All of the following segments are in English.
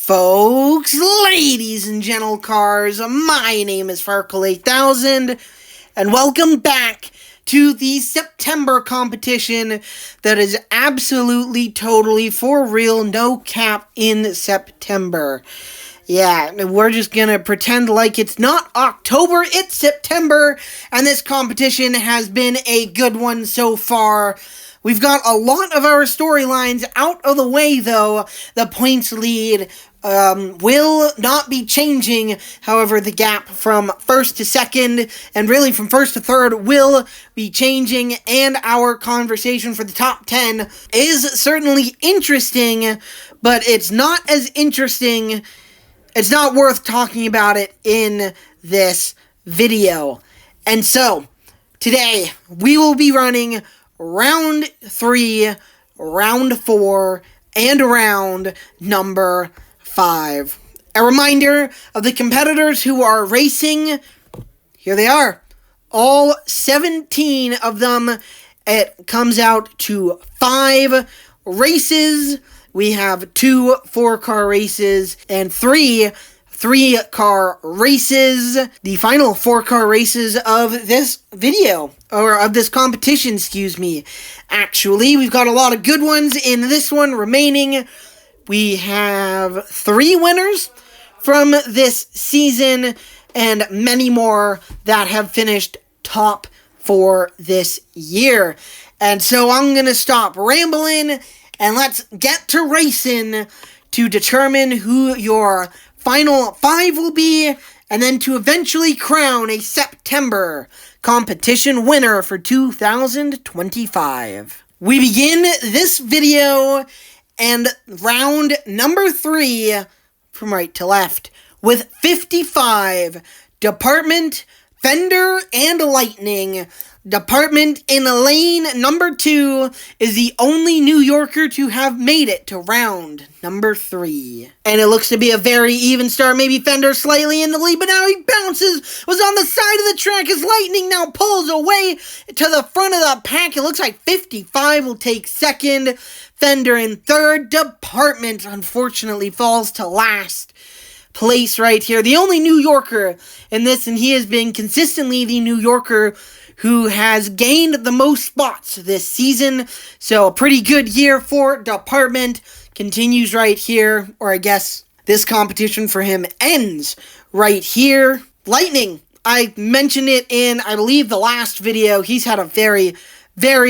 folks, ladies and gentle cars, my name is Farkle8000, and welcome back to the September competition that is absolutely, totally, for real, no cap in September. Yeah, we're just gonna pretend like it's not October, it's September, and this competition has been a good one so far. We've got a lot of our storylines out of the way, though. The points lead will not be changing. However, the gap from first to second, and really from first to third, will be changing. And our conversation for the top 10 is certainly interesting, but it's not as interesting. It's not worth talking about it in this video. And so, today, we will be running round 3, round 4, and round number 5. A reminder of the competitors who are racing. Here they are. All 17 of them. It comes out to 5 races. We have 2 4-car races and 3 3-car races. The final 4-car races of this video, or of this competition, excuse me. Actually, we've got a lot of good ones in this one remaining. We have 3 winners from this season and many more that have finished top for this year. And so I'm going to stop rambling and let's get to racing to determine who your final 5 will be, and then to eventually crown a September competition winner for 2025. We begin this video and round number 3 from right to left with 55 Department, Fender, and Lightning. Department in lane number 2 is the only New Yorker to have made it to round number 3. And it looks to be a very even start. Maybe Fender slightly in the lead, but now he bounces. Was on the side of the track as Lightning now pulls away to the front of the pack. It looks like 55 will take second. Fender in third. Department unfortunately falls to last place right here. The only New Yorker in this, and he has been consistently the New Yorker who has gained the most spots this season. So a pretty good year for Department. Continues right here, or I guess this competition for him ends right here. Lightning, I mentioned it in, I believe, the last video. He's had a very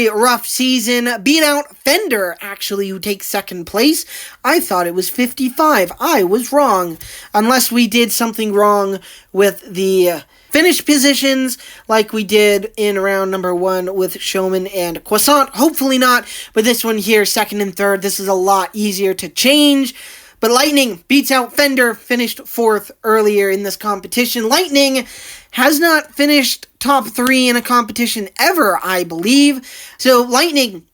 rough season. Beat out Fender, actually, who takes second place. I thought it was 55. I was wrong. Unless we did something wrong with the finish positions like we did in round number 1 with Showman and Croissant. Hopefully not, but this one here, second and third, this is a lot easier to change. But Lightning beats out Fender, finished 4th earlier in this competition. Lightning has not finished top 3 in a competition ever, I believe. So Lightning,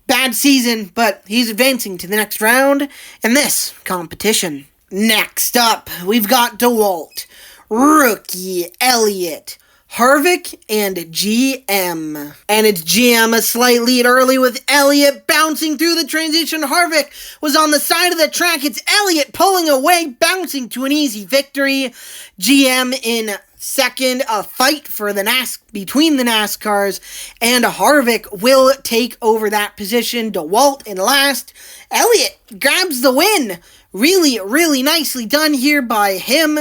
bad season, but he's advancing to the next round in this competition. Next up, we've got DeWalt, Rookie, Elliott, Harvick, and GM. And it's GM a slight lead early with Elliott bouncing through the transition. Harvick was on the side of the track. It's Elliott pulling away, bouncing to an easy victory. GM in second, a fight for the between the NASCARs, and Harvick will take over that position. DeWalt in last. Elliott grabs the win. Really nicely done here by him.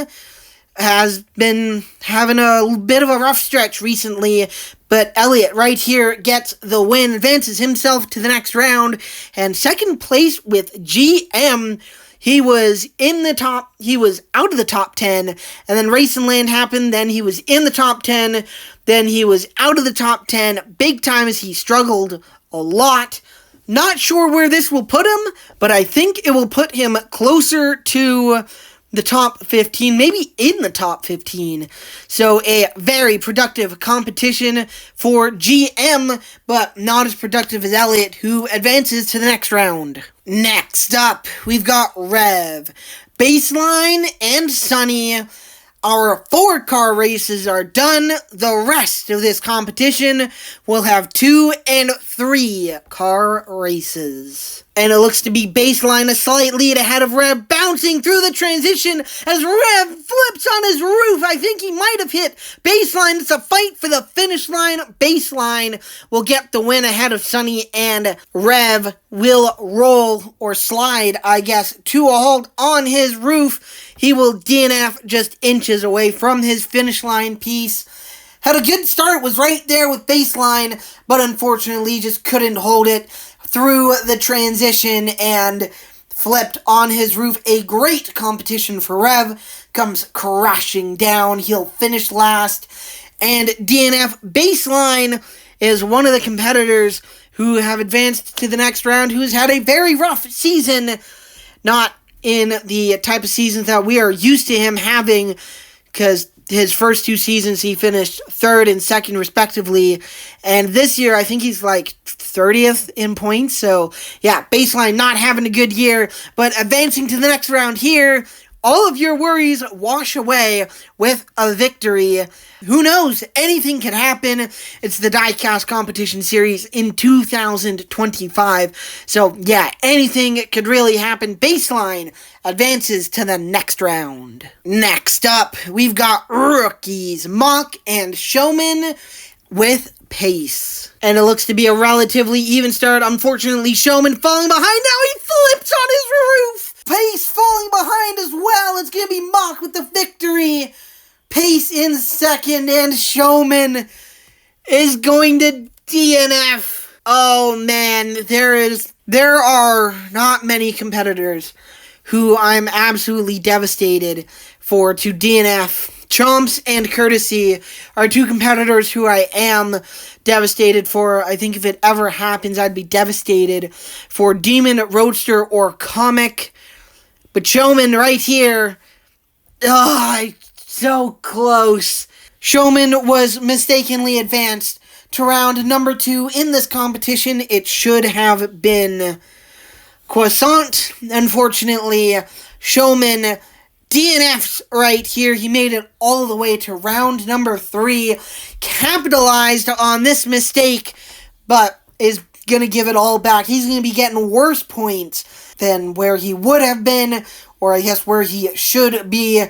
Has been having a bit of a rough stretch recently, but Elliott right here gets the win, advances himself to the next round, and second place with GM. He was out of the top 10, and then Racing Land happened, then he was in the top 10, then he was out of the top 10, big time as he struggled a lot. Not sure where this will put him, but I think it will put him closer to the top 15, maybe in the top 15. So a very productive competition for GM, but not as productive as Elliott, who advances to the next round. Next up, we've got Rev, Baseline, and Sunny. Our 4-car races are done. The rest of this competition will have 2 and 3 car races. And it looks to be Baseline a slight lead ahead of Rev, bouncing through the transition as Rev flips on his roof. I think he might have hit Baseline. It's a fight for the finish line. Baseline will get the win ahead of Sunny, and Rev will roll or slide, I guess, to a halt on his roof. He will DNF just inches away from his finish line piece. Had a good start, was right there with Baseline, but unfortunately just couldn't hold it through the transition and flipped on his roof. A great competition for Rev. Comes crashing down. He'll finish last. And DNF. Baseline is one of the competitors who have advanced to the next round, who's had a very rough season. Not in the type of seasons that we are used to him having, because his first two seasons he finished third and second respectively, and this year I think he's like 30th in points. So yeah, Baseline not having a good year, but advancing to the next round here. All of your worries wash away with a victory. Who knows? Anything can happen. It's the Diecast Competition Series in 2025. So yeah, anything could really happen. Baseline advances to the next round. Next up, we've got rookies, Mock and Showman with Pace. And it looks to be a relatively even start. Unfortunately, Showman falling behind. Now he flips on his roof. Pace falling behind as well. It's going to be Mock with the victory. Pace in second, and Showman is going to DNF. Oh man, there are not many competitors who I'm absolutely devastated for to DNF. Chomps and Courtesy are two competitors who I am devastated for. I think if it ever happens, I'd be devastated for Demon, Roadster, or Comic. But Showman right here, so close. Showman was mistakenly advanced to round number 2 in this competition. It should have been Croissant. Unfortunately, Showman DNFs right here. He made it all the way to round number 3. Capitalized on this mistake, but is going to give it all back. He's going to be getting worse points than where he would have been, or I guess where he should be.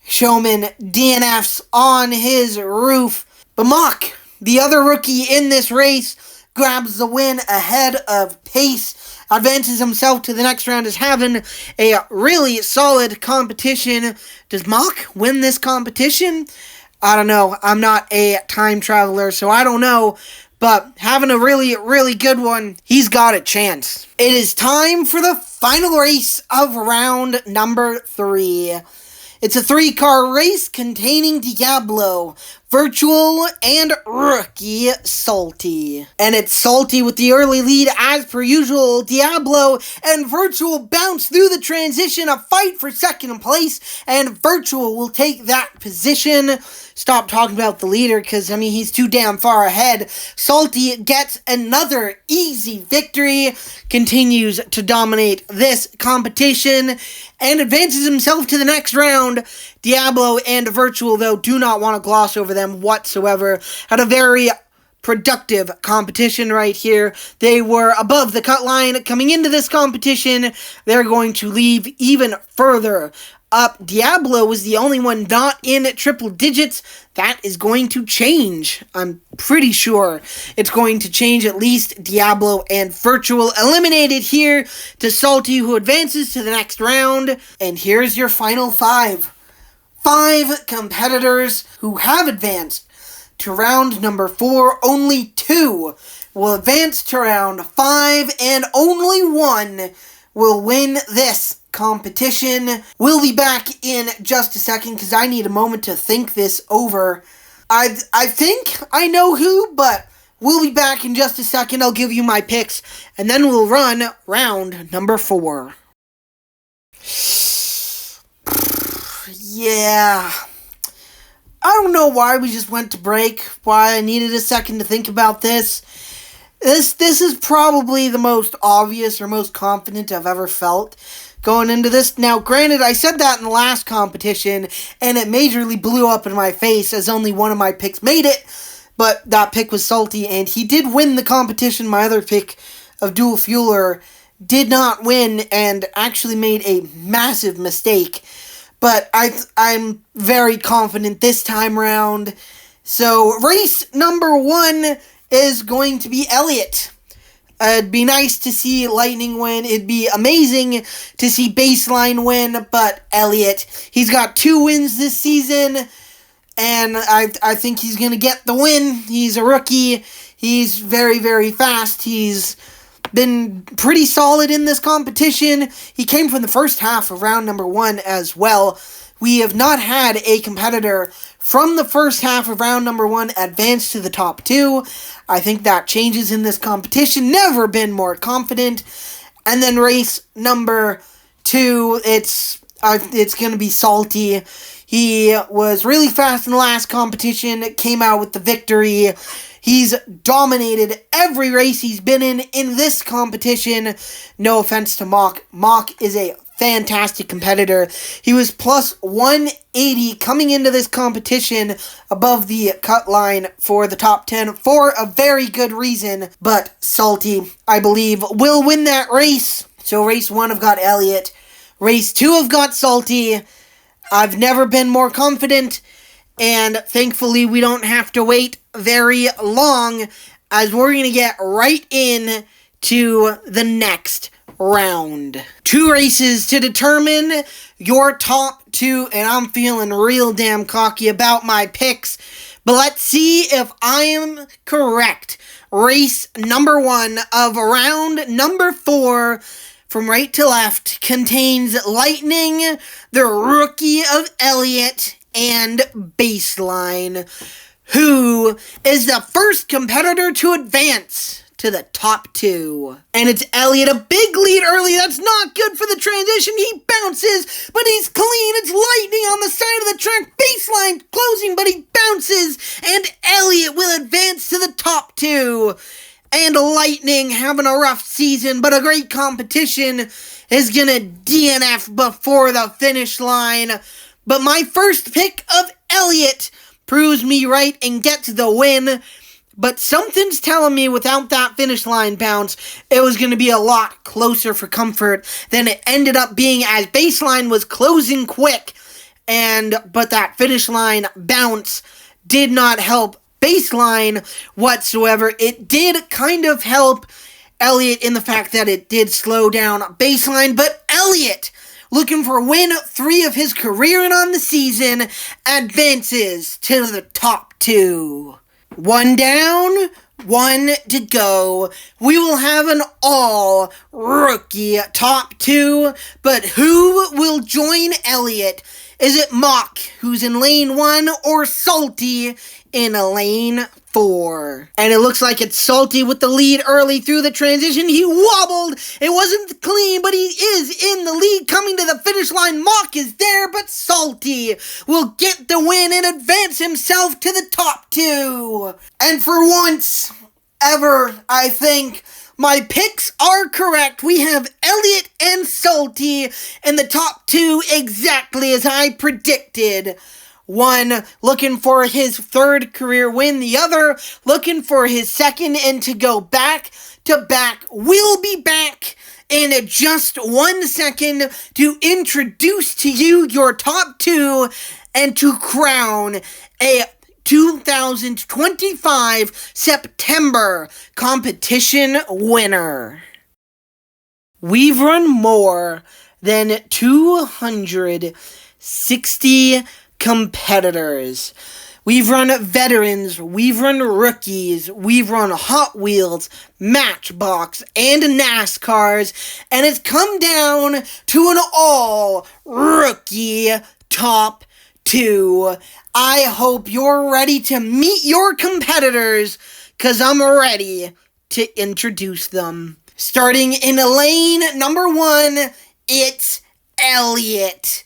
Showman DNFs on his roof. But Mock, the other rookie in this race, grabs the win ahead of Pace. Advances himself to the next round, is having a really solid competition. Does Mock win this competition? I don't know. I'm not a time traveler, so I don't know. But having a really, really good one, he's got a chance. It is time for the final race of round number 3. It's a 3-car race containing Diablo, Virtual, and Rookie Salty. And it's Salty with the early lead as per usual. Diablo and Virtual bounce through the transition, a fight for second place, and Virtual will take that position. Stop talking about the leader, because, I mean, he's too damn far ahead. Salty gets another easy victory, continues to dominate this competition, and advances himself to the next round. Diablo and Virtual, though, do not want to gloss over them whatsoever. Had a very productive competition right here. They were above the cut line coming into this competition. They're going to leave even further up. Diablo was the only one not in triple digits. That is going to change. I'm pretty sure it's going to change. At least Diablo and Virtual eliminated here to Salty, who advances to the next round. And here's your final 5. 5 competitors who have advanced to round number 4. Only 2 will advance to round 5, and only 1 will win this competition. We'll be back in just a second because I need a moment to think this over. I think I know who, but we'll be back in just a second. I'll give you my picks, and then we'll run round number 4. Yeah. I don't know why we just went to break, why I needed a second to think about this. This is probably the most obvious or most confident I've ever felt going into this. Now, granted, I said that in the last competition, and it majorly blew up in my face as only one of my picks made it, but that pick was Salty, and he did win the competition. My other pick of Dual Fueler did not win and actually made a massive mistake. But I'm very confident this time round. So race number 1 is going to be Elliott. It'd be nice to see Lightning win. It'd be amazing to see Baseline win, but Elliott, he's got 2 wins this season, and I think he's going to get the win. He's a rookie. He's very, very fast. He's been pretty solid in this competition. He came from the first half of round number 1 as well. We have not had a competitor from the first half of round number 1 advance to the top 2. I think that changes in this competition. Never been more confident. And then race number 2, it's going to be Salty. He was really fast in the last competition, came out with the victory. He's dominated every race he's been in this competition. No offense to Mock. Mock is a fantastic competitor. He was plus 180 coming into this competition above the cut line for the top 10 for a very good reason. But Salty, I believe, will win that race. So race 1, I've got Elliott. Race 2, I've got Salty. I've never been more confident. And thankfully, we don't have to wait very long, as we're going to get right in to the next round. 2 races to determine your top 2, and I'm feeling real damn cocky about my picks, but let's see if I am correct. Race number 1 of round number 4, from right to left, contains Lightning, the rookie of Elliott, and Baseline, who is the first competitor to advance to the top 2. And it's Elliott, a big lead early. That's not good for the transition. He bounces, but he's clean. It's Lightning on the side of the track. Baseline closing, but he bounces, and Elliott will advance to the top 2. And Lightning having a rough season, but a great competition, is gonna DNF before the finish line. But my first pick of Elliott proves me right and gets the win. But something's telling me without that finish line bounce, it was going to be a lot closer for comfort than it ended up being, as Baseline was closing quick. But that finish line bounce did not help Baseline whatsoever. It did kind of help Elliott in the fact that it did slow down Baseline, but Elliott, looking for win 3 of his career and on the season, advances to the top 2. 1 down, 1 to go. We will have an all-rookie top 2, but who will join Elliott? Is it Mock, who's in lane 1, or Salty in lane 4? And it looks like it's Salty with the lead early through the transition. He wobbled. It wasn't clean, but he is in the lead coming to the finish line. Mock is there, but Salty will get the win and advance himself to the top 2. And for once ever, I think my picks are correct. We have Elliott and Salty in the top 2 exactly as I predicted. One looking for his 3rd career win, the other looking for his 2nd, and to go back to back. We'll be back in just 1 second to introduce to you your top 2 and to crown a 2025 September competition winner. We've run more than 260 competitors. We've run veterans, we've run rookies, we've run Hot Wheels, Matchbox, and NASCARs, and it's come down to an all-rookie top 2. I hope you're ready to meet your competitors, because I'm ready to introduce them. Starting in lane number 1, it's Elliott.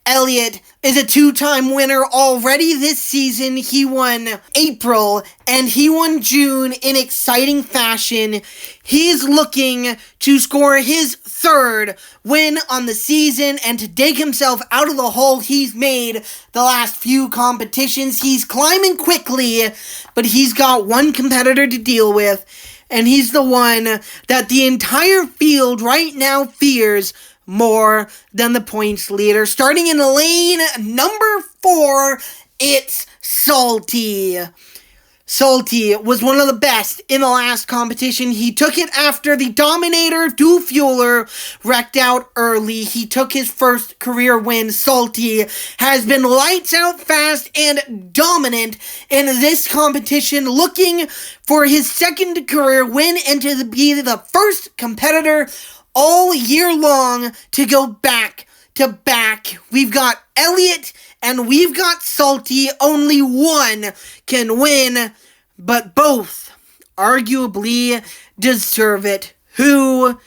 Elliott is a 2-time winner already this season. He won April and he won June in exciting fashion. He's looking to score his 3rd win on the season and to dig himself out of the hole he's made the last few competitions. He's climbing quickly, but he's got one competitor to deal with. and he's the one that the entire field right now fears more than the points leader. Starting in lane number 4, it's Salty. Salty was one of the best in the last competition. He took it after the Dominator Dufueler wrecked out early. He took his first career win. Salty has been lights out fast and dominant in this competition, looking for his second career win and to be the first competitor all year long to go back to back. We've got Elliott and we've got Salty. Only one can win, but both arguably deserve it. Who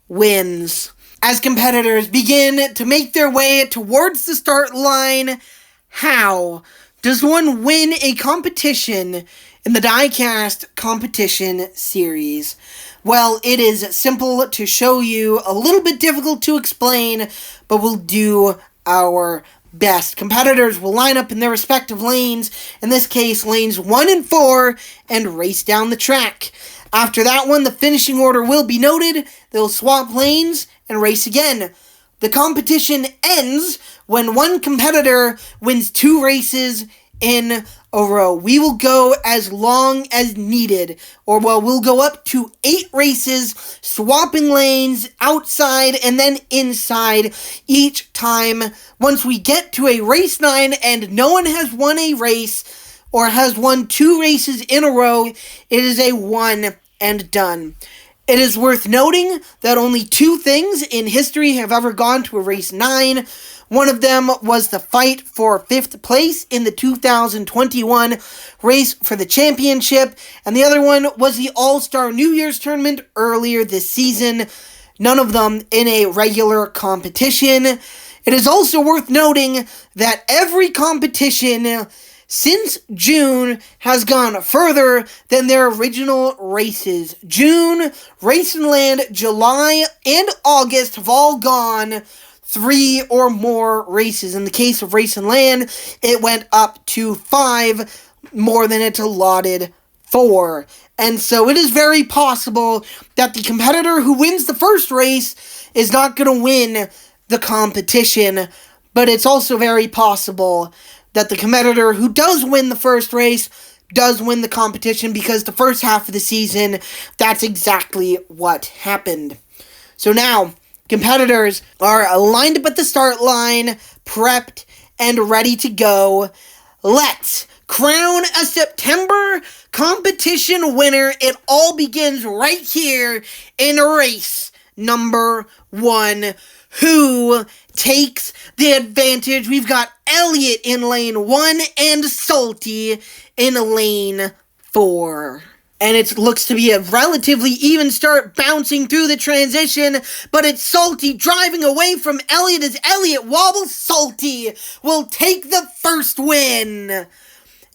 wins? As competitors begin to make their way towards the start line, how does one win a competition in the Diecast Competition Series? Well, it is simple to show you, a little bit difficult to explain, but we'll do our best. Competitors will line up in their respective lanes, in this case lanes 1 and 4, and race down the track. After that one, the finishing order will be noted. They'll swap lanes and race again. The competition ends when one competitor wins 2 races in a row. We will go as long as needed, or well, we'll go up to 8 races, swapping lanes outside and then inside each time. Once we get to a race 9 and no one has won a race or has won 2 races in a row, it is a one and done. It is worth noting that only 2 things in history have ever gone to a race 9. One of them was the fight for 5th place in the 2021 race for the championship, and the other one was the All-Star New Year's Tournament earlier this season. None of them in a regular competition. It is also worth noting that every competition since June has gone further than their original races. June, Race and Land, July, and August have all gone 3 or more races. In the case of Race and Land, it went up to 5, more than it's allotted for. And so it is very possible that the competitor who wins the first race is not going to win the competition, but it's also very possible that the competitor who does win the first race does win the competition, because the first half of the season, that's exactly what happened. So now, competitors are lined up at the start line, prepped and ready to go. Let's crown a September competition winner. It all begins right here in race number 1. Who takes the advantage? We've got Elliott in lane 1 and Salty in lane 4. And it looks to be a relatively even start, bouncing through the transition, but it's Salty driving away from Elliott as Elliott wobbles. Salty will take the first win.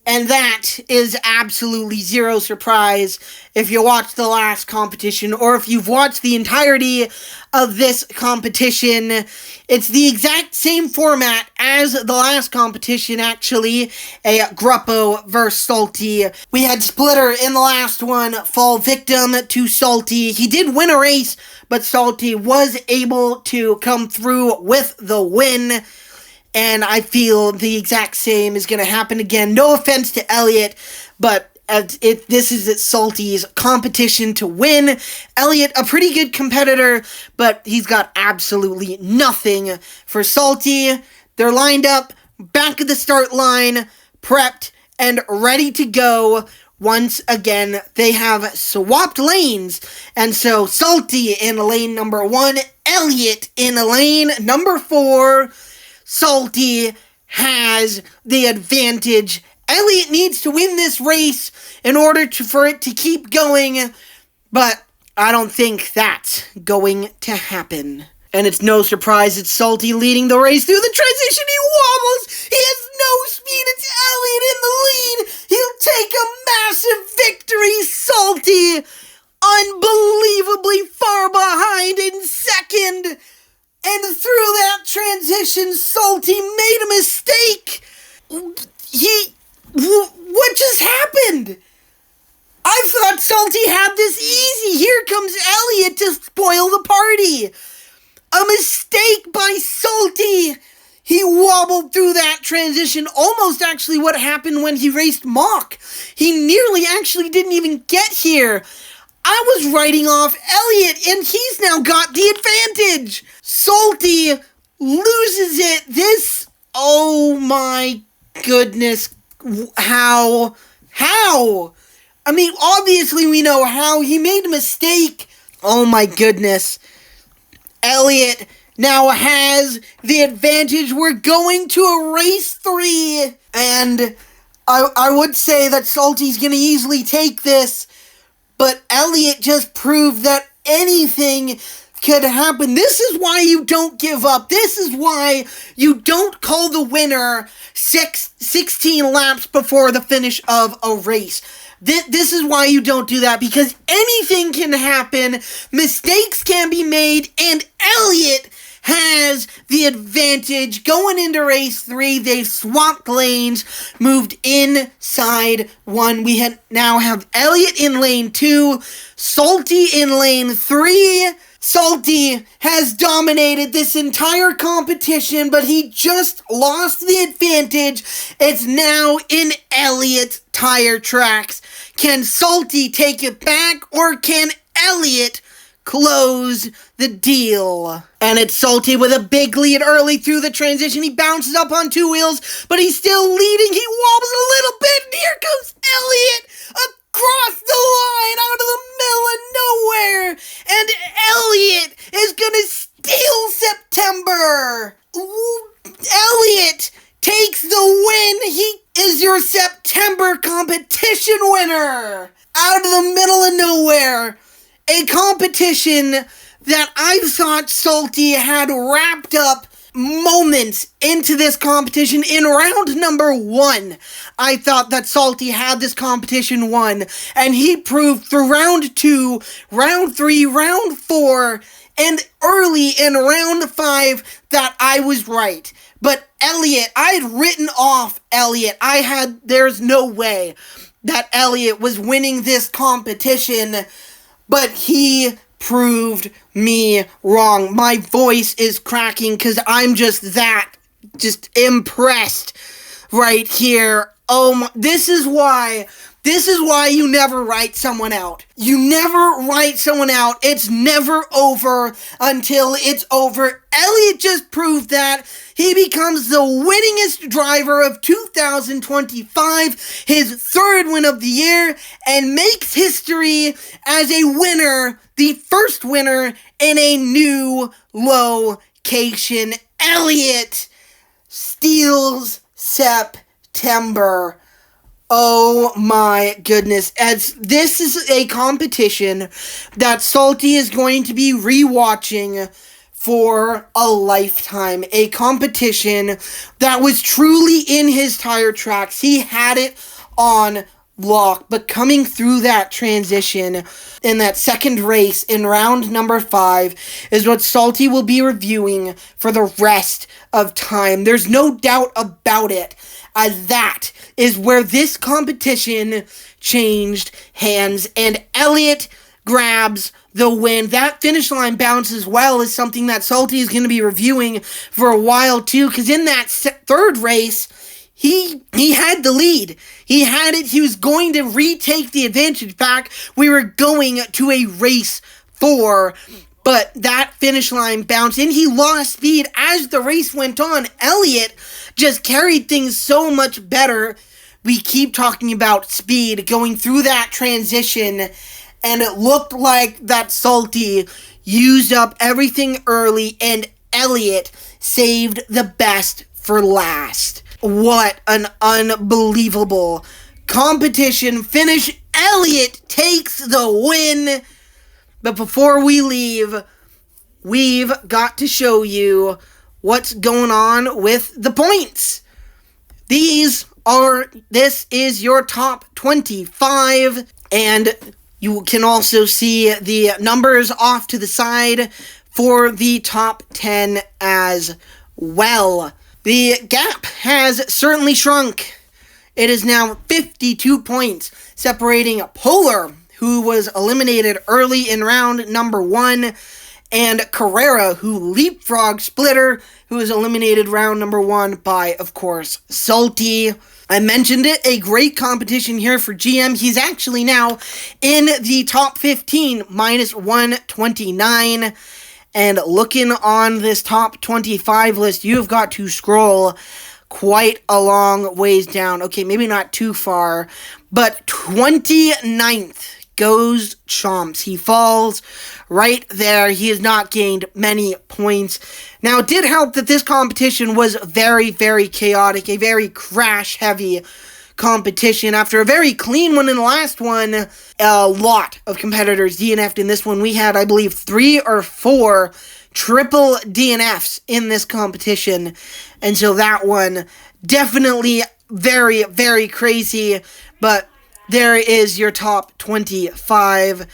And that is absolutely zero surprise if you watched the last competition, or if you've watched the entirety of this competition. It's the exact same format as the last competition, actually. A Gruppo versus Salty. We had Splitter in the last one fall victim to Salty. He did win a race, but Salty was able to come through with the win. And I feel the exact same is going to happen again. No offense to Elliott, but this is Salty's competition to win. Elliott, a pretty good competitor, but he's got absolutely nothing for Salty. They're lined up, back of the start line, prepped, and ready to go. Once again, they have swapped lanes, and so Salty in lane number 1, Elliott in lane number 4. Salty has the advantage. Elliott needs to win this race in order for it to keep going, but I don't think that's going to happen. And it's no surprise it's Salty leading the race through the transition. He wobbles. He has no speed. It's Elliott in the lead. He'll take a massive victory. Salty unbelievably far behind in second. And through that transition, Salty made a mistake. What just happened? I thought Salty had this easy. Here comes Elliot to spoil the party. A mistake by Salty. He wobbled through that transition, almost actually what happened when he raced Mach. He nearly actually didn't even get here. I was writing off Elliot, and he's now got the advantage. Salty loses it. Oh my goodness. How? I mean, obviously we know how. He made a mistake. Oh my goodness. Elliot now has the advantage. We're going to a race 3. And I would say that Salty's going to easily take this. But Elliot just proved that anything could happen. This is why you don't give up. This is why you don't call the winner 16 laps before the finish of a race. This is why you don't do that, because anything can happen, mistakes can be made, and Elliot has the advantage. Going into race 3, they've swapped lanes, moved inside 1. We now have Elliot in lane 2, Salty in lane 3. Salty has dominated this entire competition, but he just lost the advantage. It's now in Elliot's tire tracks. Can Salty take it back, or can Elliot close the deal? And it's Salty with a big lead early through the transition. He bounces up on 2 wheels, but he's still leading. He wobbles a little bit, and here comes Elliot across the line out of the middle of nowhere. And Elliot is gonna steal September. Elliot takes the win. He is your September competition winner. Out of the middle of nowhere. A competition that I thought Salty had wrapped up moments into this competition. In round number 1, I thought that Salty had this competition won, and he proved through round 2, round 3, round 4, and early in round 5 that I was right. But Elliot, I had written off Elliot. There's no way that Elliot was winning this competition, but he proved me wrong. My voice is cracking because I'm just impressed right here. This is why you never write someone out. You never write someone out. It's never over until it's over. Elliot just proved that. He becomes the winningest driver of 2025, his 3rd win of the year, and makes history as a winner, the first winner in a new location. Elliot steals September. Oh my goodness. As this is a competition that Salty is going to be rewatching for a lifetime. A competition that was truly in his tire tracks. He had it on lock, but coming through that transition in that second race in round number 5 is what Salty will be reviewing for the rest of time. There's no doubt about it. That is where this competition changed hands, and Elliot grabs the win. That finish line bounce as well is something that Salty is going to be reviewing for a while too, because in that 3rd race, he had the lead. He had it. He was going to retake the advantage back. We were going to a race 4, but that finish line bounced, and he lost speed as the race went on. Elliot just carried things so much better. We keep talking about speed going through that transition, and it looked like that Salty used up everything early, and Elliot saved the best for last. What an unbelievable competition finish. Elliot takes the win. But before we leave, we've got to show you what's going on with the points. This is your top 25, and you can also see the numbers off to the side for the top 10 as well. The gap has certainly shrunk. It is now 52 points, separating Polar, who was eliminated early in round number 1, and Carrera, who leapfrogged Splitter, who was eliminated round number 1 by, of course, Salty. I mentioned it, a great competition here for GM. He's actually now in the top 15, minus 129. And looking on this top 25 list, you've got to scroll quite a long ways down. Okay, maybe not too far, but 29th goes Chomps. He falls right there. He has not gained many points. Now, it did help that this competition was very, very chaotic, a very crash-heavy competition. After a very clean one in the last one, a lot of competitors DNF'd in this one. We had, I believe, 3 or 4 triple DNFs in this competition, and so that one definitely very, very crazy, but there is your top 25.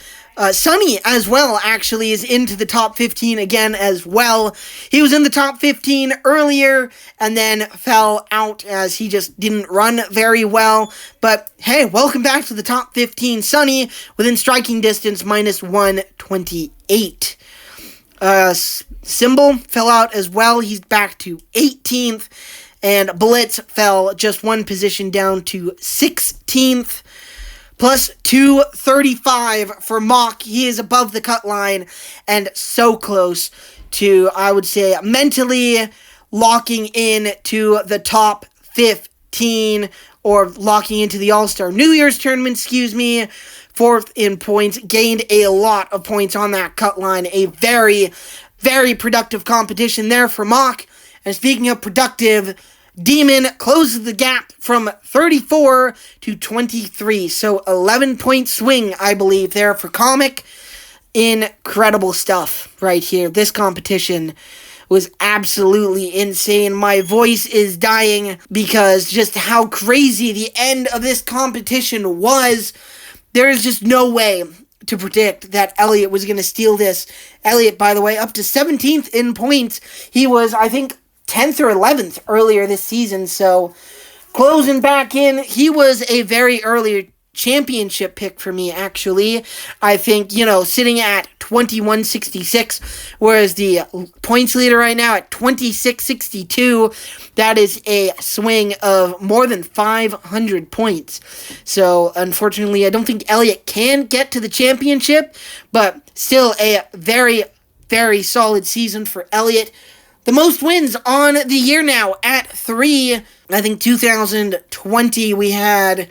Sunny as well actually is into the top 15 again as well. He was in the top 15 earlier and then fell out as he just didn't run very well. But hey, welcome back to the top 15. Sunny within striking distance, minus 128. Symbol fell out as well. He's back to 18th. And Blitz fell just one position down to 16th. Plus 235 for Mock. He is above the cut line and so close to, I would say, mentally locking in to the top 15 or locking into the All-Star New Year's tournament, fourth in points, gained a lot of points on that cut line. A very, very productive competition there for Mock. And speaking of productive, Demon closes the gap from 34 to 23. So 11-point swing, I believe, there for Comic. Incredible stuff right here. This competition was absolutely insane. My voice is dying because just how crazy the end of this competition was. There is just no way to predict that Elliott was going to steal this. Elliott, by the way, up to 17th in points. He was, I think, 10th or 11th earlier this season, so closing back in. He was a very early championship pick for me, actually. I think, sitting at 2166, whereas the points leader right now at 2662, that is a swing of more than 500 points. So, unfortunately, I don't think Elliott can get to the championship, but still a very, very solid season for Elliott. The most wins on the year now at 3. I think 2020 we had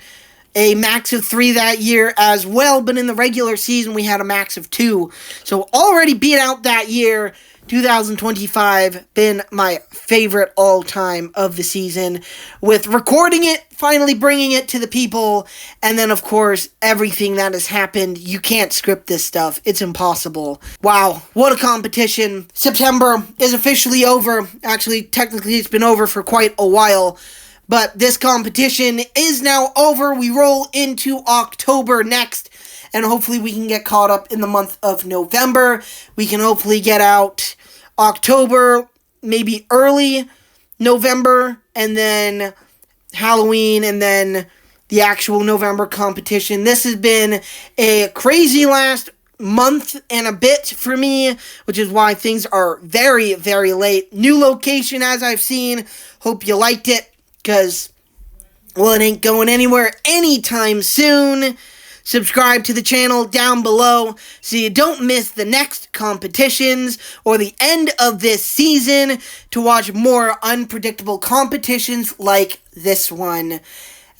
a max of 3 that year as well, but in the regular season we had a max of 2. So already beat out that year. 2025 been my favorite all-time of the season, with recording it, finally bringing it to the people, and then of course everything that has happened. You can't script this stuff. It's impossible. Wow, what a competition. September is officially over. Actually, technically it's been over for quite a while, but this competition is now over. We roll into October next, and hopefully we can get caught up in the month of November. We can hopefully get out October, maybe early November, and then Halloween, and then the actual November competition. This has been a crazy last month and a bit for me, which is why things are very, very late. New location, as I've seen. Hope you liked it, because, well, it ain't going anywhere anytime soon. Subscribe to the channel down below so you don't miss the next competitions or the end of this season to watch more unpredictable competitions like this one.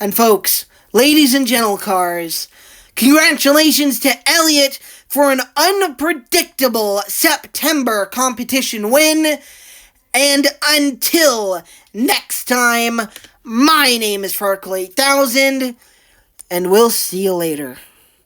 And folks, ladies and gentlecars, congratulations to Elliott for an unpredictable September competition win. And until next time, my name is Farkle8000. And we'll see you later.